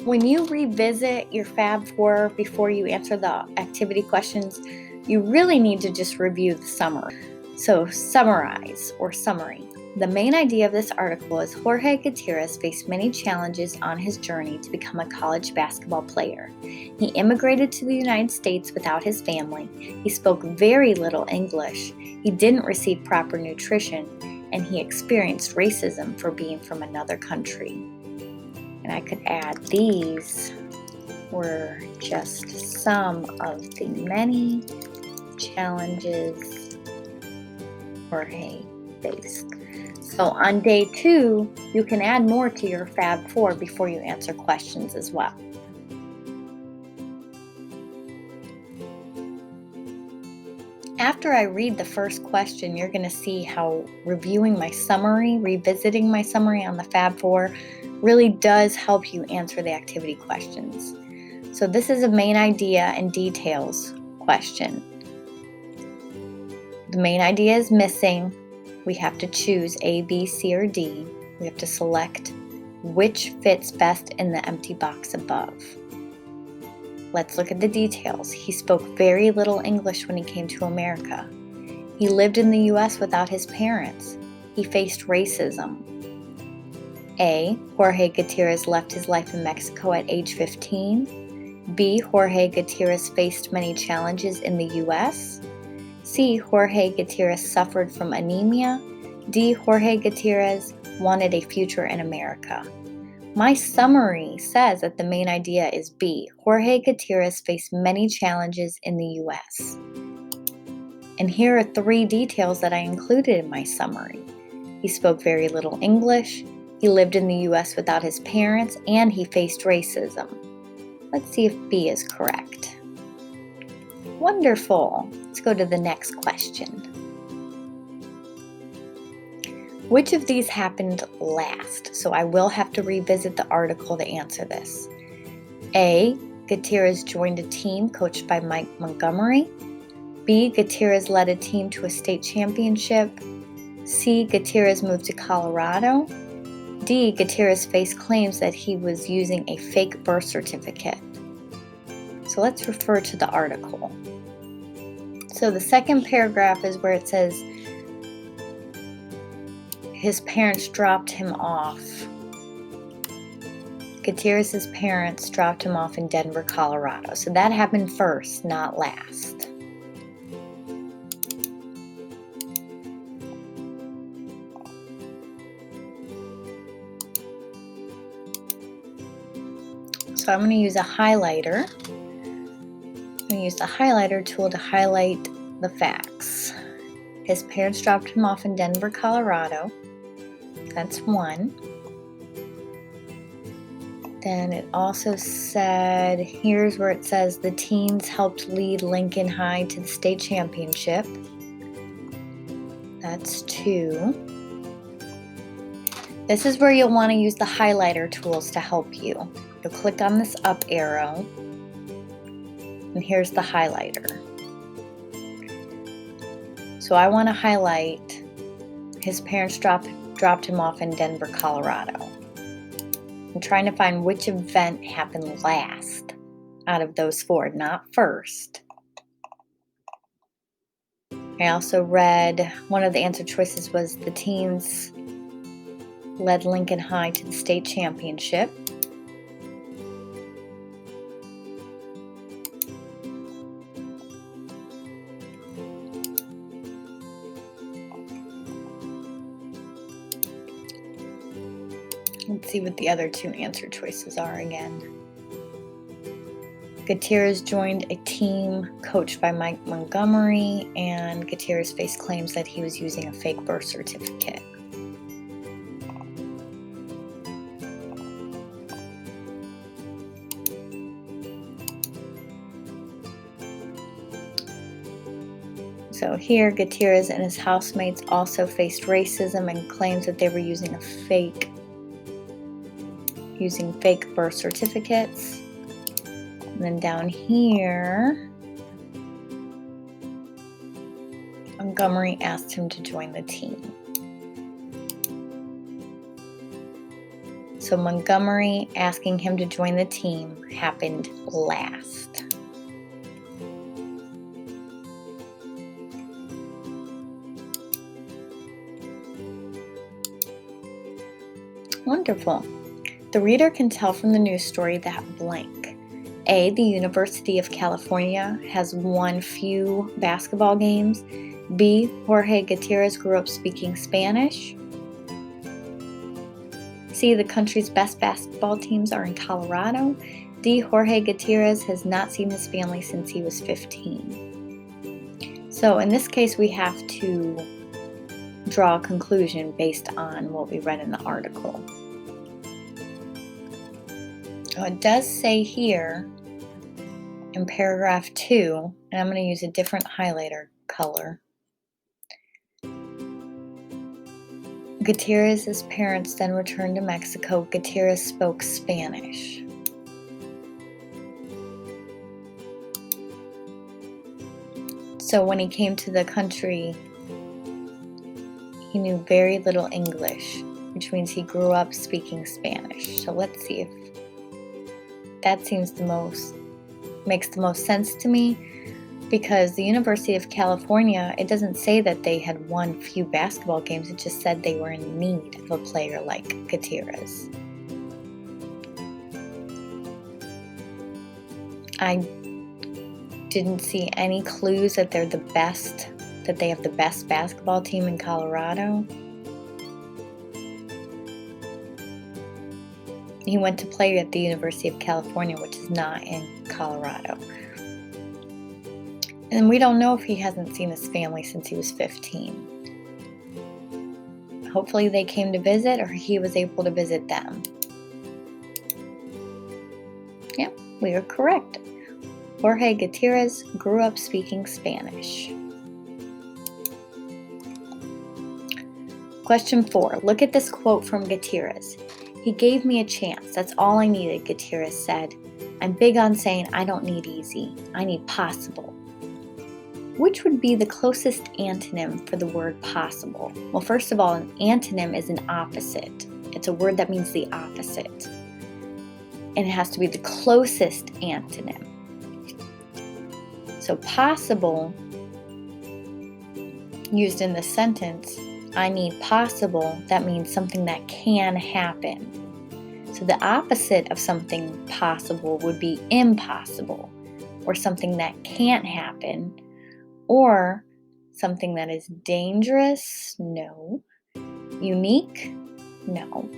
When you revisit your Fab 4 before you answer the activity questions, you really need to just review the summary. So, summarize or summary. The main idea of this article is Jorge Gutierrez faced many challenges on his journey to become a college basketball player. He immigrated to the United States without his family. He spoke very little English. He didn't receive proper nutrition, and he experienced racism for being from another country. And I could add these were just some of the many challenges Jorge faced. So on day 2, you can add more to your Fab 4 before you answer questions as well. After I read the first question, you're going to see how reviewing my summary, revisiting my summary on the Fab 4 really does help you answer the activity questions. So this is a main idea and details question. The main idea is missing. We have to choose A, B, C, or D. We have to select which fits best in the empty box above. Let's look at the details. He spoke very little English when he came to America. He lived in the U.S. without his parents. He faced racism. A, Jorge Gutierrez left his life in Mexico at age 15. B, Jorge Gutierrez faced many challenges in the U.S. C, Jorge Gutierrez suffered from anemia. D, Jorge Gutierrez wanted a future in America. My summary says that the main idea is B, Jorge Gutierrez faced many challenges in the U.S. And here are 3 details that I included in my summary. He spoke very little English, he lived in the U.S. without his parents, and he faced racism. Let's see if B is correct. Wonderful. Let's go to the next question. Which of these happened last? So I will have to revisit the article to answer this. A, Gutierrez joined a team coached by Mike Montgomery. B, Gutierrez led a team to a state championship. C, Gutierrez moved to Colorado. D, Gutierrez faced claims that he was using a fake birth certificate. So let's refer to the article. So the second paragraph is where it says his parents dropped him off. Gutierrez's parents dropped him off in Denver, Colorado. So that happened first, not last. So I'm going to use a highlighter. I'm going to use the highlighter tool to highlight the facts. His parents dropped him off in Denver, Colorado. That's 1. Then it also said, here's where it says the teens helped lead Lincoln High to the state championship. That's 2. This is where you'll want to use the highlighter tools to help you. You'll click on this up arrow, and here's the highlighter. So I want to highlight his parents dropped him off in Denver, Colorado. I'm trying to find which event happened last out of those 4, not first. I also read one of the answer choices was the teens led Lincoln High to the state championship. Let's see what the other 2 answer choices are again. Gutierrez joined a team coached by Mike Montgomery, and Gutierrez faced claims that he was using a fake birth certificate. So here, Gutierrez and his housemates also faced racism and claims that they were using fake birth certificates. And then down here, Montgomery asked him to join the team. So Montgomery asking him to join the team happened last. Wonderful. The reader can tell from the news story that blank. A, the University of California has won few basketball games. B, Jorge Gutierrez grew up speaking Spanish. C, the country's best basketball teams are in Colorado. D, Jorge Gutierrez has not seen his family since he was 15. So in this case, we have to draw a conclusion based on what we read in the article. It does say here in paragraph 2, and I'm going to use a different highlighter color. Gutierrez's parents then returned to Mexico. Gutierrez spoke Spanish. So when he came to the country, he knew very little English, which means he grew up speaking Spanish. So let's see if that makes the most sense to me, because the University of California, it doesn't say that they had won few basketball games. It just said they were in need of a player like Gutierrez. I didn't see any clues that they're the best, that they have the best basketball team in Colorado. He went to play at the University of California, which is not in Colorado. And we don't know if he hasn't seen his family since he was 15. Hopefully they came to visit, or he was able to visit them. Yeah, we are correct. Jorge Gutierrez grew up speaking Spanish. Question 4. Look at this quote from Gutierrez. "He gave me a chance. That's all I needed," Gutierrez said. "I'm big on saying I don't need easy. I need possible." Which would be the closest antonym for the word possible? Well, first of all, an antonym is an opposite. It's a word that means the opposite. And it has to be the closest antonym. So possible, used in this sentence, I need possible, that means something that can happen. So the opposite of something possible would be impossible, or something that can't happen, or something that is dangerous, no. Unique, no.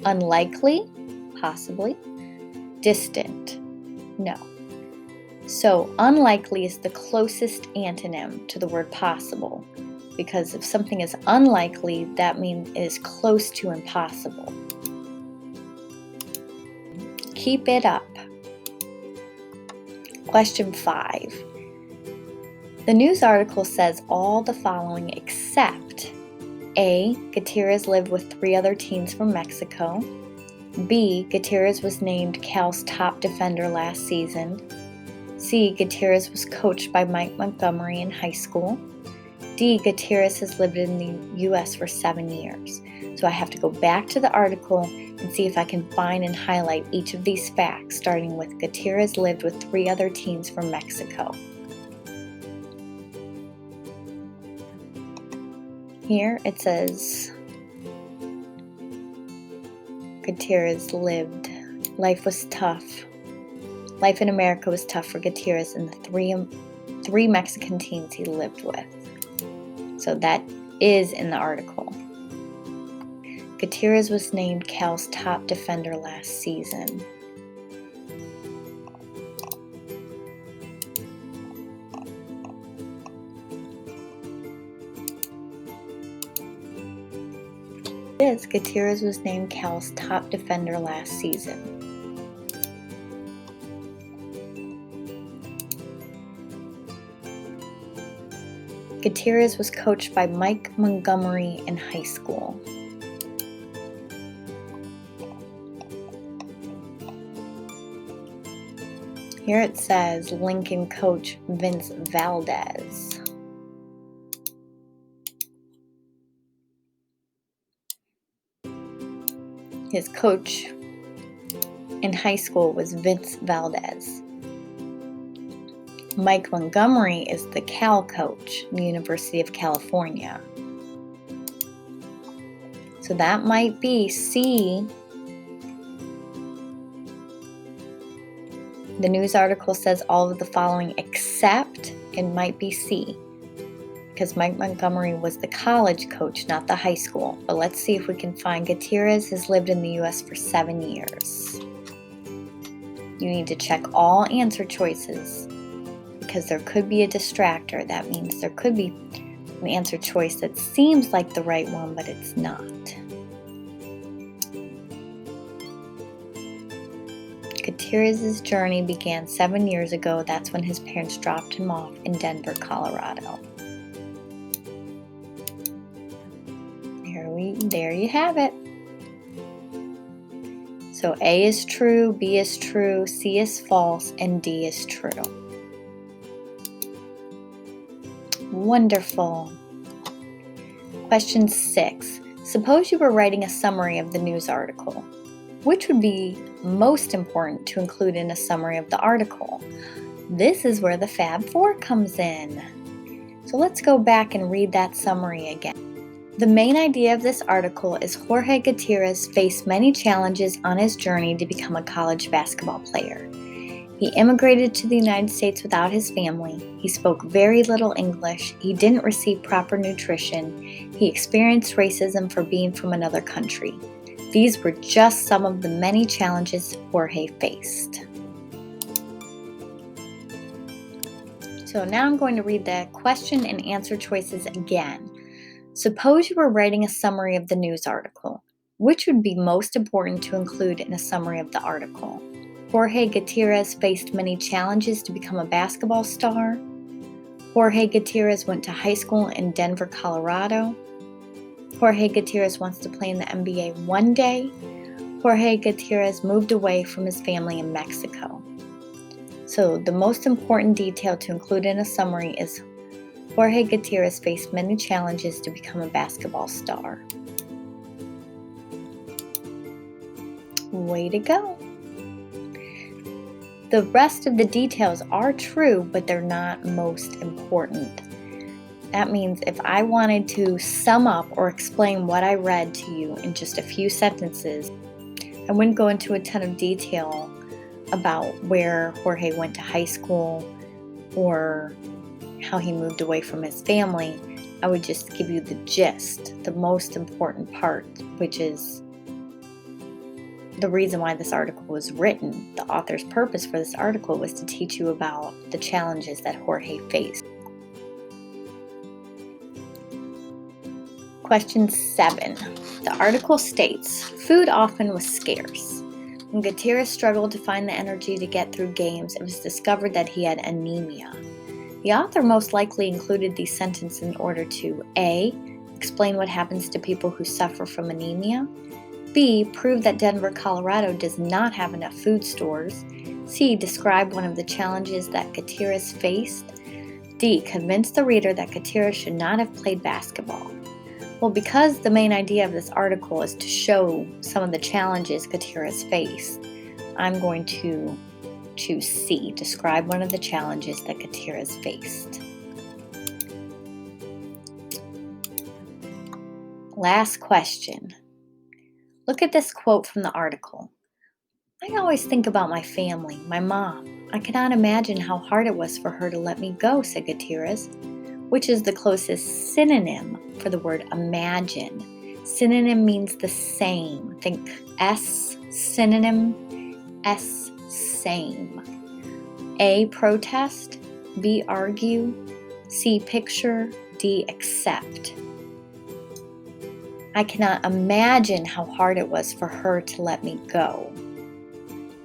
Unlikely, possibly. Distant, no. So unlikely is the closest antonym to the word possible, because if something is unlikely, that means it is close to impossible. Keep it up. Question 5. The news article says all the following except A, Gutierrez lived with 3 other teens from Mexico. B, Gutierrez was named Cal's top defender last season. C, Gutierrez was coached by Mike Montgomery in high school. D, Gutierrez has lived in the U.S. for 7 years. So I have to go back to the article and see if I can find and highlight each of these facts, starting with Gutierrez lived with 3 other teens from Mexico. Here it says Gutierrez lived. Life was tough. Life in America was tough for Gutierrez and the three Mexican teens he lived with. So that is in the article. Gutierrez was named Cal's top defender last season. Gutierrez was named Cal's top defender last season. Gutierrez was coached by Mike Montgomery in high school. Here it says Lincoln coach Vince Valdez. His coach in high school was Vince Valdez. Mike Montgomery is the Cal coach in the University of California. So that might be C. The news article says all of the following except it might be C, because Mike Montgomery was the college coach, not the high school. But let's see if we can find Gutierrez has lived in the U.S. for 7 years. You need to check all answer choices because there could be a distractor. That means there could be an answer choice that seems like the right one, but it's not. Gutierrez's journey began 7 years ago. That's when his parents dropped him off in Denver, Colorado. There you have it. So A is true, B is true, C is false, and D is true. Wonderful. Question 6. Suppose you were writing a summary of the news article. Which would be most important to include in a summary of the article? This is where the Fab 4 comes in. So let's go back and read that summary again. The main idea of this article is Jorge Gutierrez faced many challenges on his journey to become a college basketball player. He immigrated to the United States without his family. He spoke very little English. He didn't receive proper nutrition. He experienced racism for being from another country. These were just some of the many challenges Jorge faced. So now I'm going to read the question and answer choices again. Suppose you were writing a summary of the news article. Which would be most important to include in a summary of the article? Jorge Gutierrez faced many challenges to become a basketball star. Jorge Gutierrez went to high school in Denver, Colorado. Jorge Gutierrez wants to play in the NBA one day. Jorge Gutierrez moved away from his family in Mexico. So the most important detail to include in a summary is Jorge Gutierrez faced many challenges to become a basketball star. Way to go. The rest of the details are true, but they're not most important. That means if I wanted to sum up or explain what I read to you in just a few sentences, I wouldn't go into a ton of detail about where Jorge went to high school or how he moved away from his family. I would just give you the gist, the most important part, which is the reason why this article was written. The author's purpose for this article was to teach you about the challenges that Jorge faced. Question 7. The article states, food often was scarce. When Gutierrez struggled to find the energy to get through games, it was discovered that he had anemia. The author most likely included these sentences in order to A. Explain what happens to people who suffer from anemia. B. Prove that Denver, Colorado does not have enough food stores. C. Describe one of the challenges that Gutierrez faced. D. Convince the reader that Gutierrez should not have played basketball. Well, because the main idea of this article is to show some of the challenges Gutierrez faced, I'm going to choose C. Describe one of the challenges that Gutierrez faced. Last question. Look at this quote from the article. I always think about my family, my mom. I cannot imagine how hard it was for her to let me go, said Gutierrez, which is the closest synonym for the word imagine. Synonym means the same. Think S, synonym, S, same. A, protest. B, argue. C, picture. D, accept. I cannot imagine how hard it was for her to let me go.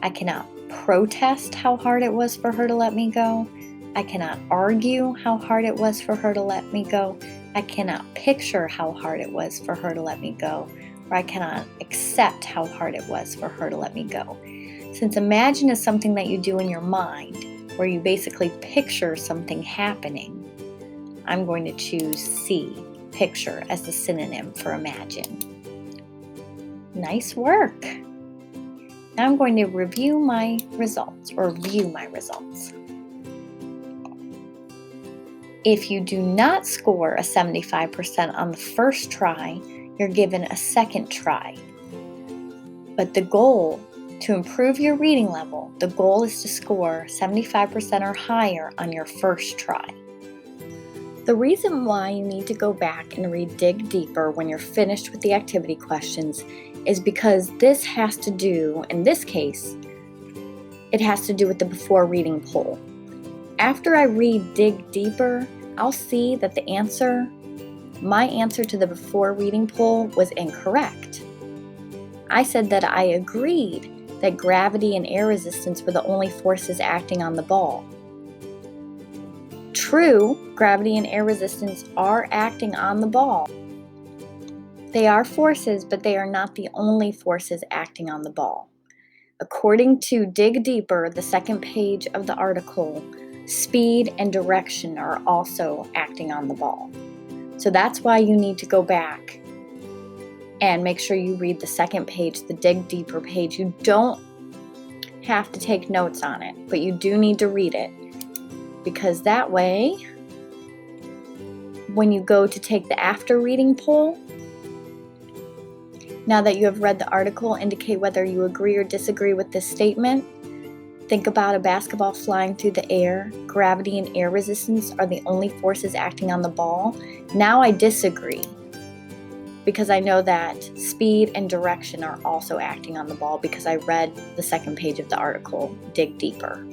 I cannot protest how hard it was for her to let me go. I cannot argue how hard it was for her to let me go. I cannot picture how hard it was for her to let me go. Or I cannot accept how hard it was for her to let me go. Since imagine is something that you do in your mind, where you basically picture something happening, I'm going to choose C, picture, as the synonym for imagine. Nice work. Now I'm going to review my results, or view my results. If you do not score a 75% on the first try, you're given a second try. But the goal to improve your reading level, the goal is to score 75% or higher on your first try. The reason why you need to go back and read Dig Deeper when you're finished with the activity questions is because this has to do, in this case, it has to do with the before reading poll. After I read Dig Deeper, I'll see that my answer to the before reading poll was incorrect. I said that I agreed that gravity and air resistance were the only forces acting on the ball. True, gravity and air resistance are acting on the ball. They are forces, but they are not the only forces acting on the ball. According to Dig Deeper, the second page of the article, speed and direction are also acting on the ball. So that's why you need to go back and make sure you read the second page, the Dig Deeper page. You don't have to take notes on it, but you do need to read it, because that way, when you go to take the after reading poll, now that you have read the article, indicate whether you agree or disagree with this statement. Think about a basketball flying through the air. Gravity and air resistance are the only forces acting on the ball. Now I disagree, because I know that speed and direction are also acting on the ball, because I read the second page of the article, Dig Deeper.